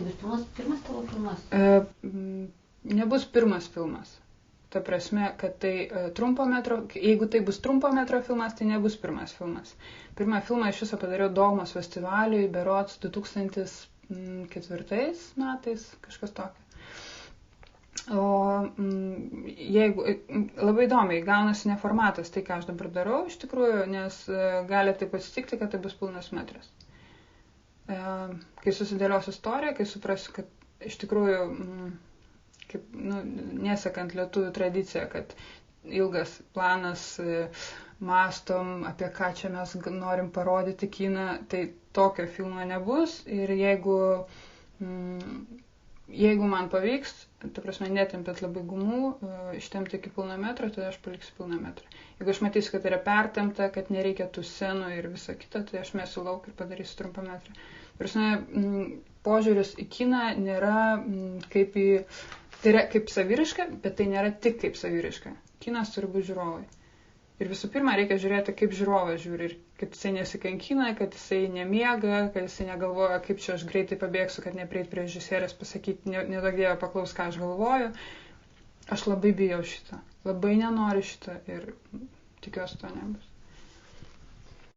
Tai bus pirmas tavo filmas? Nebus pirmas filmas. Ta prasme, kad tai trumpo metro, jeigu tai bus trumpo metro filmas, tai nebus pirmas filmas. Pirmą filmą iš viso padariau Dogmos festivaliui, berods 2004 metais, kažkas tokio. O jeigu, labai įdomiai, gaunasi neformatas, tai ką aš dabar darau iš tikrųjų, nes gali taip atsitikti, kad tai bus pilnas metras. Kai susidėlios istorija, kai suprasiu, kad iš tikrųjų, kaip, nesekant lietuvių tradiciją, kad ilgas planas, mąstom, apie ką čia mes norim parodyti kiną, tai tokio filmo nebus. Ir jeigu man pavyks, ta prasme, netempėt labai gumų, ištempti iki pilno metro, tai aš paliksiu pilną metrą. Jeigu aš matysiu, kad yra pertempta, kad nereikia tų scenų ir visa kita, tai aš mesiu lauk ir padarysiu trumpą metrą. Prasme, požiūris į kiną nėra kaip į... Tai yra kaip saviraiška, bet tai nėra tik kaip saviraiška. Kinas turi būti žiūrovai. Ir visų pirma, reikia žiūrėti, kaip žiūrovas žiūri. Ir kad jisai nesikankina, kad jisai nemiega, kad jisai negalvoja, kaip čia aš greitai pabėgsiu, kad neprieit prie režisierės pasakyti, nedaug dievą paklaus, ką aš galvoju. Aš labai bijau šitą. Labai nenoriu šitą ir tikiuosi to nebus.